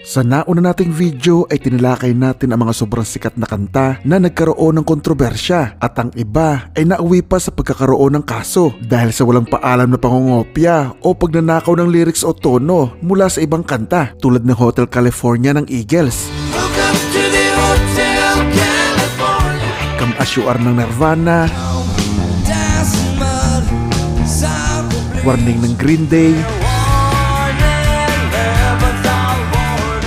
Sa nauna nating video ay tinilakay natin ang mga sobrang sikat na kanta na nagkaroon ng kontrobersya at ang iba ay nauwi pa sa pagkakaroon ng kaso dahil sa walang paalam na pangungopya o pagnanakaw ng lyrics o tono mula sa ibang kanta tulad ng Hotel California ng Eagles, Welcome to the Hotel California. Come As You Are ng Nirvana, Dancing mud, sound of Warning ng Green Day,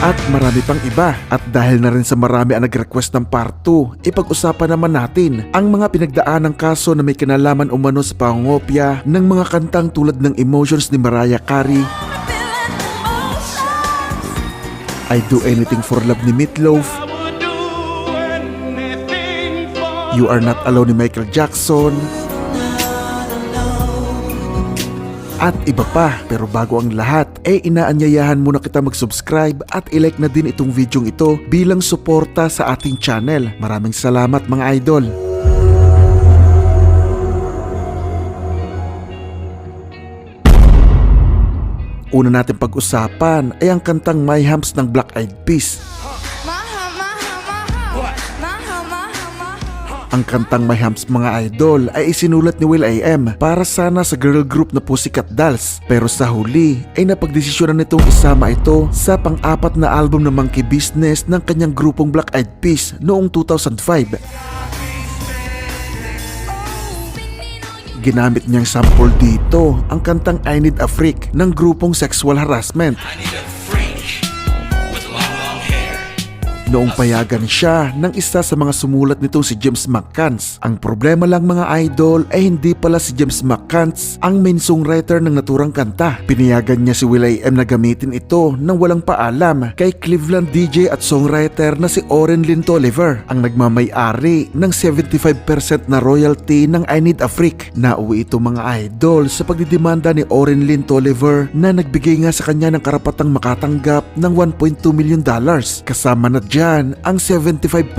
at marami pang iba. At dahil na rin sa marami ang nag-request ng part 2, ipag-usapan naman natin ang mga pinagdaan ng kaso na may kinalaman umano sa pangungopya ng mga kantang tulad ng Emotions ni Mariah Carey, I Do Anything for Love ni Meatloaf, You Are Not Alone ni Michael Jackson, at iba pa. Pero bago ang lahat, inaanyayahan muna kita mag-subscribe at i-like na din itong videong ito bilang suporta sa ating channel. Maraming salamat mga idol. Una natin pag-usapan ay ang kantang My Humps ng Black Eyed Peas. Ang kantang My Humps mga idol ay isinulat ni will.i.am para sana sa girl group na Pussycat Dolls, pero sa huli ay napagdesisyonan nitong isama ito sa pang-apat na album ng Monkey Business ng kanyang grupong Black Eyed Peas noong 2005. Ginamit niyang sample dito ang kantang I Need a Freak ng grupong Sexual Harassment. Noong payagan siya ng isa sa mga sumulat nitong si James McCants. Ang problema lang mga idol ay hindi pala si James McCants ang main songwriter ng naturang kanta. Pinayagan niya si will.i.am na gamitin ito nang walang paalam kay Cleveland DJ at songwriter na si Oren Lynn Tolliver, ang nagmamay-ari ng 75% na royalty ng I Need a Freak. Nauwi ito mga idol sa pagdidemanda ni Oren Lynn Tolliver na nagbigay nga sa kanya ng karapatang makatanggap ng $1.2 million. Kasama na dyan ang 75%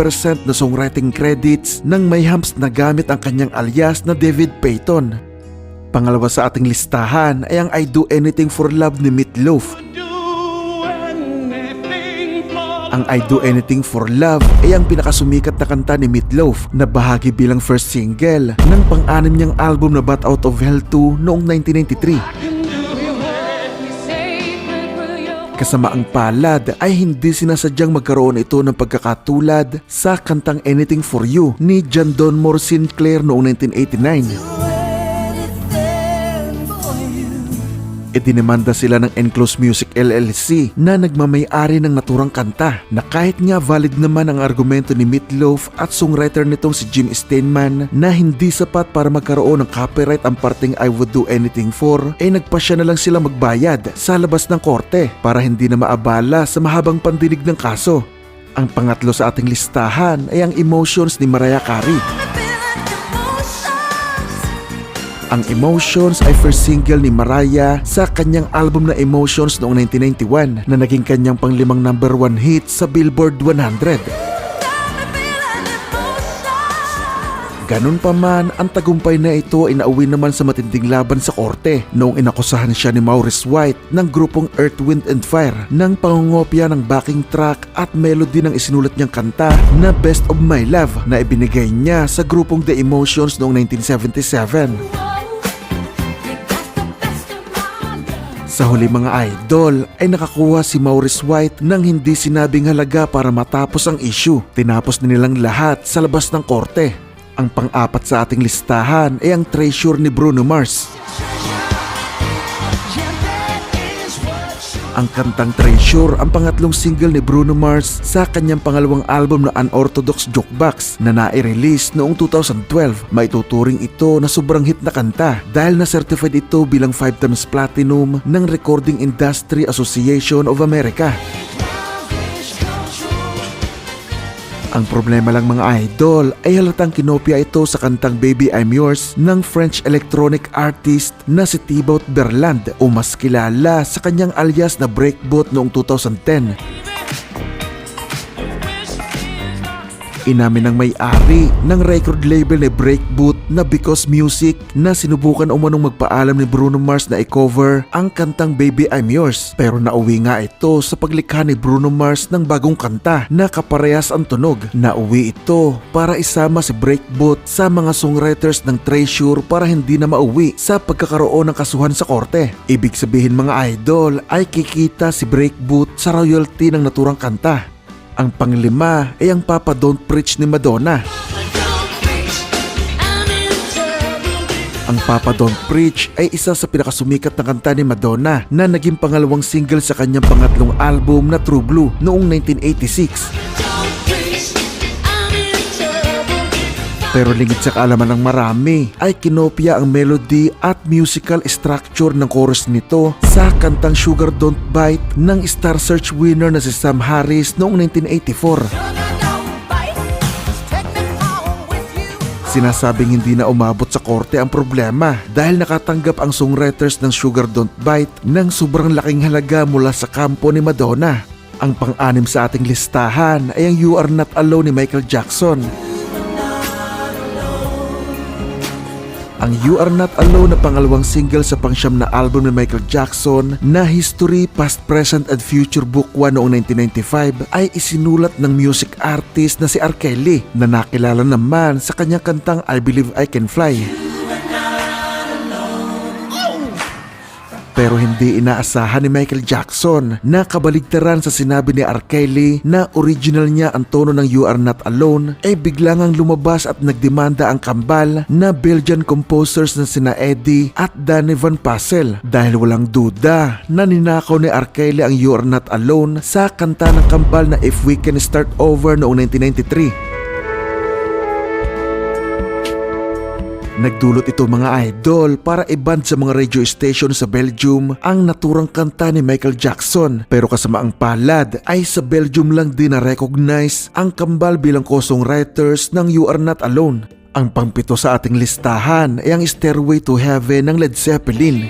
na songwriting credits ng My Humps na gamit ang kanyang alias na David Payton. Pangalawa sa ating listahan ay ang I Do Anything for Love ni Meatloaf. Ang I Do Anything for Love ay ang pinakasumikat na kanta ni Meatloaf na bahagi bilang first single ng pang-anim niyang album na Bat Out of Hell 2 noong 1993. Kasama ang palad ay hindi sinasadyang magkaroon ito ng pagkakatulad sa kantang Anything for You ni John Donmore Sinclair noong 1989. Idinemanda sila ng Enclosed Music LLC na nagmamay-ari ng naturang kanta, na kahit nga valid naman ang argumento ni Meatloaf at songwriter nitong si Jim Steinman na hindi sapat para magkaroon ng copyright ang parteng I Would Do Anything For, nagpasya na lang sila magbayad sa labas ng korte para hindi na maabala sa mahabang pandinig ng kaso. Ang pangatlo sa ating listahan ay ang Emotions ni Mariah Carey. Ang Emotions ay first single ni Mariah sa kanyang album na Emotions noong 1991 na naging kanyang pang-5 number 1 hit sa Billboard 100. Ganun pa man, ang tagumpay na ito ay nauwi naman sa matinding laban sa korte noong inakusahan siya ni Maurice White ng grupong Earth, Wind and Fire ng pangungopya ng backing track at melody ng isinulat niyang kanta na Best of My Love na ibinigay niya sa grupong The Emotions noong 1977. Sa huli mga idol ay nakakuha si Maurice White ng hindi sinabing halaga para matapos ang issue. Tinapos na nilang lahat sa labas ng korte. Ang pang-apat sa ating listahan ay ang Treasure ni Bruno Mars. Ang kantang Treasure ang pangatlong single ni Bruno Mars sa kanyang pangalawang album na Unorthodox Jukebox na nai-release noong 2012. Maituturing ito na sobrang hit na kanta dahil na-certified ito bilang 5 times platinum ng Recording Industry Association of America. Ang problema lang mga idol ay halatang kinopya ito sa kantang Baby I'm Yours ng French electronic artist na si Thibaut Berland o mas kilala sa kanyang alias na Breakbot noong 2010. Inamin ng may-ari ng record label ni Breakboot na Because Music na sinubukan umanong magpaalam ni Bruno Mars na i-cover ang kantang Baby I'm Yours, pero nauwi nga ito sa paglikha ni Bruno Mars ng bagong kanta na kaparehas ang tunog. Nauwi ito para isama si Breakboot sa mga songwriters ng Treasure para hindi na mauwi sa pagkakaroon ng kasuhan sa korte. Ibig sabihin mga idol ay kikita si Breakboot sa royalty ng naturang kanta. Ang panglima ay ang Papa Don't Preach ni Madonna. Ang Papa Don't Preach ay isa sa pinakasumikat na kanta ni Madonna na naging pangalawang single sa kanyang pangatlong album na True Blue noong 1986. Pero lingid sa kaalaman ng marami ay kinopya ang melody at musical structure ng chorus nito sa kantang Sugar Don't Bite ng Star Search winner na si Sam Harris noong 1984. Sinasabing hindi na umabot sa korte ang problema dahil nakatanggap ang songwriters ng Sugar Don't Bite ng sobrang laking halaga mula sa kampo ni Madonna. Ang pang-anim sa ating listahan ay ang You Are Not Alone ni Michael Jackson. Ang You Are Not Alone na pangalawang single sa pangsyam na album ni Michael Jackson na History, Past, Present and Future Book 1 noong 1995 ay isinulat ng music artist na si R. Kelly na nakilala naman sa kanyang kantang I Believe I Can Fly. Pero hindi inaasahan ni Michael Jackson na kabaligtaran sa sinabi ni R. Kelly na original niya ang tono ng You Are Not Alone ay biglang ang lumabas at nagdemanda ang kambal na Belgian composers na sina Eddie at Danny Van Passel dahil walang duda na ninakaw ni R. Kelly ang You Are Not Alone sa kanta ng kambal na If We Can Start Over noong 1993. Nagdulot ito mga idol para i-ban sa mga radio station sa Belgium ang naturang kanta ni Michael Jackson, pero kasamaang palad ay sa Belgium lang din na-recognize ang kambal bilang co-songwriters ng You Are Not Alone. Ang pangpito sa ating listahan ay ang Stairway to Heaven ng Led Zeppelin.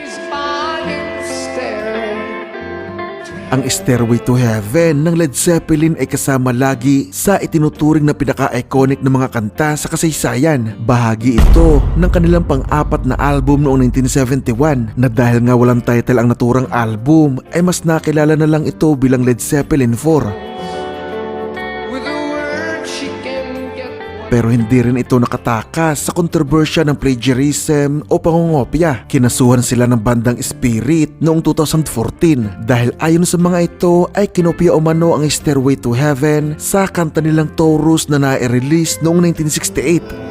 Ang Stairway to Heaven ng Led Zeppelin ay kasama lagi sa itinuturing na pinaka-iconic na mga kanta sa kasaysayan. Bahagi ito ng kanilang pang-apat na album noong 1971 na dahil nga walang title ang naturang album ay mas nakilala na lang ito bilang Led Zeppelin 4. Pero hindi rin ito nakatakas sa kontrobersya ng plagiarism o pangungopya. Kinasuhan sila ng bandang Spirit noong 2014 dahil ayon sa mga ito ay kinopya umano ang Stairway to Heaven sa kanta nilang Taurus na na-release noong 1968.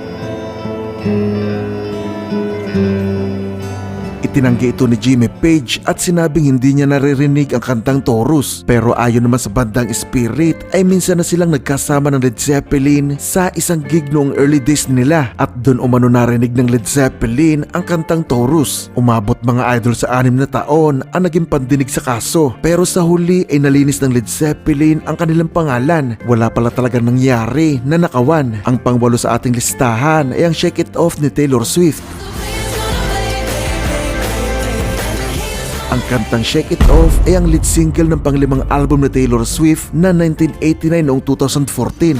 Itinanggi ito ni Jimmy Page at sinabing hindi niya naririnig ang kantang Taurus. Pero ayon naman sa bandang Spirit ay minsan na silang nagkasama ng Led Zeppelin sa isang gig noong early days nila at doon umano narinig ng Led Zeppelin ang kantang Taurus. Umabot mga idol sa 6 na taon ang naging pandinig sa kaso, pero sa huli ay nalinis ng Led Zeppelin ang kanilang pangalan. Wala pala talaga nangyari na nakawan. Ang pangwalo sa ating listahan ay ang Shake It Off ni Taylor Swift. Ang kantang Shake It Off ay ang lead single ng panglimang album ni Taylor Swift na 1989 noong 2014.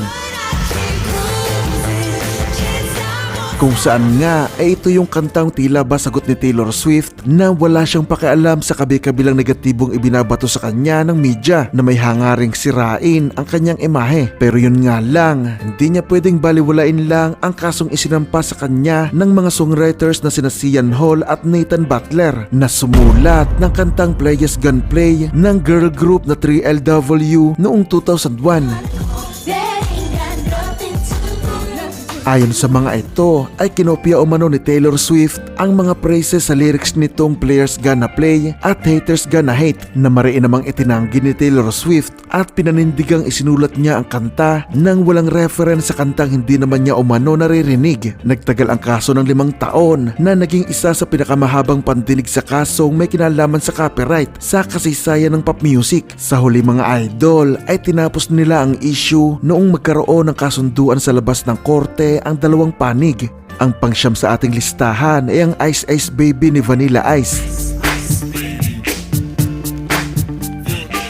Kung saan nga ay ito yung kantang tila ba sagot ni Taylor Swift na wala siyang pakialam sa kabi-kabilang negatibong ibinabato sa kanya ng media na may hangaring sirain ang kanyang imahe. Pero yun nga lang, hindi niya pwedeng baliwalain lang ang kasong isinampa sa kanya ng mga songwriters na sina Sian Hall at Nathan Butler na sumulat ng kantang Players Gun Play ng girl group na 3LW noong 2001. Ayon sa mga ito ay kinopya umano ni Taylor Swift ang mga phrases sa lyrics nitong Players Gonna Play at Haters Gonna Hate na mariin namang itinanggi ni Taylor Swift at pinanindigang isinulat niya ang kanta nang walang reference sa kantang hindi naman niya umano naririnig. Nagtagal ang kaso ng 5 taon na naging isa sa pinakamahabang pandinig sa kasong may kinalaman sa copyright sa kasaysayan ng pop music. Sa huli mga idol ay tinapos nila ang issue noong magkaroon ng kasunduan sa labas ng korte ang dalawang panig. Ang pangsyam sa ating listahan ay ang Ice Ice Baby ni Vanilla Ice.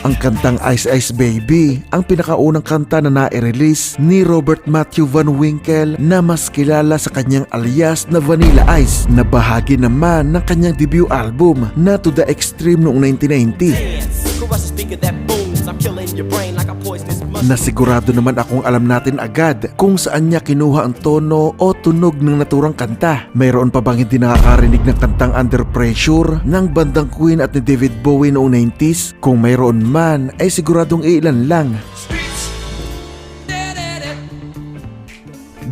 Ang kantang Ice Ice Baby ang pinakaunang kanta na na-release ni Robert Matthew Van Winkle na mas kilala sa kanyang alias na Vanilla Ice na bahagi naman ng kanyang debut album na To The Extreme noong 1990. Crush the speaker that booms. I'm killing your brain like a poisonous mushroom. Na sigurado naman akong alam natin agad kung saan niya kinuha ang tono o tunog ng naturang kanta. Mayroon pa bang hindi nakakarinig ng kantang Under Pressure ng bandang Queen at ni David Bowie noong 90s? Kung mayroon man ay siguradong ilan lang.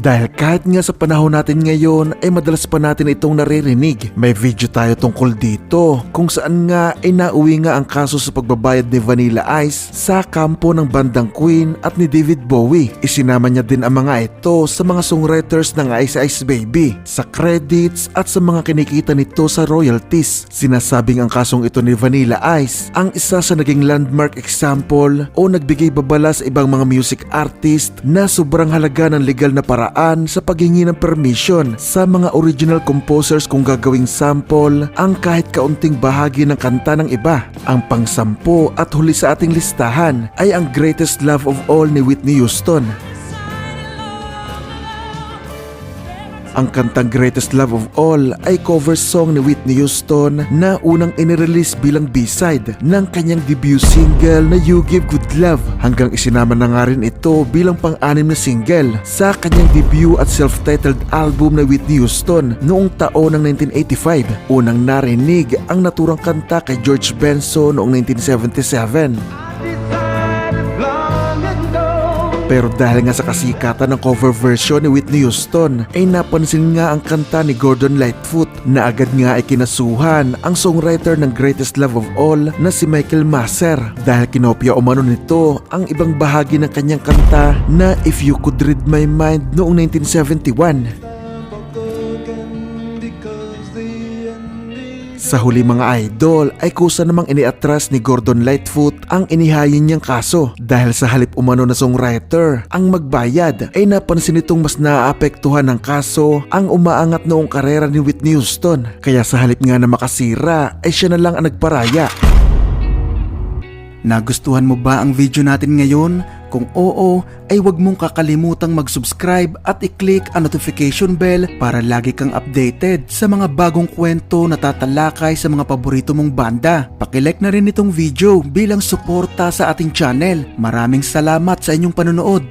Dahil kahit nga sa panahon natin ngayon ay madalas pa natin itong naririnig. May video tayo tungkol dito kung saan nga ay nauwi nga ang kaso sa pagbabayad ni Vanilla Ice sa kampo ng bandang Queen at ni David Bowie. Isinama niya din ang mga ito sa mga songwriters ng Ice Ice Baby, sa credits at sa mga kinikita nito sa royalties. Sinasabing ang kasong ito ni Vanilla Ice ang isa sa naging landmark example o nagbigay babala sa ibang mga music artist na sobrang halaga ng legal na paraan sa paghingi ng permission sa mga original composers kung gagawing sample ang kahit kaunting bahagi ng kanta ng iba. Ang pang-10 at huli sa ating listahan ay ang Greatest Love of All ni Whitney Houston. Ang kantang Greatest Love of All ay cover song ni Whitney Houston na unang inirelease bilang B-side ng kanyang debut single na You Give Good Love, hanggang isinama na nga rin ito bilang pang-anim na single sa kanyang debut at self-titled album na Whitney Houston noong taon ng 1985. Unang narinig ang naturang kanta kay George Benson noong 1977. Pero dahil nga sa kasikatan ng cover version ni Whitney Houston ay napansin nga ang kanta ni Gordon Lightfoot na agad nga ay kinasuhan ang songwriter ng Greatest Love of All na si Michael Masser dahil kinopya umano nito ang ibang bahagi ng kanyang kanta na If You Could Read My Mind noong 1971. Sa huli mga idol ay kusa namang iniatras ni Gordon Lightfoot ang inihayin niyang kaso dahil sa halip umano na songwriter ang magbayad ay napansin nitong mas naaapektuhan ng kaso ang umaangat noong karera ni Whitney Houston, kaya sa halip nga na makasira ay siya na lang ang nagparaya. Nagustuhan mo ba ang video natin ngayon? Kung oo, ay huwag mong kakalimutang mag-subscribe at i-click ang notification bell para lagi kang updated sa mga bagong kwento na tatalakay sa mga paborito mong banda. Pakilike na rin itong video bilang suporta sa ating channel. Maraming salamat sa inyong panonood.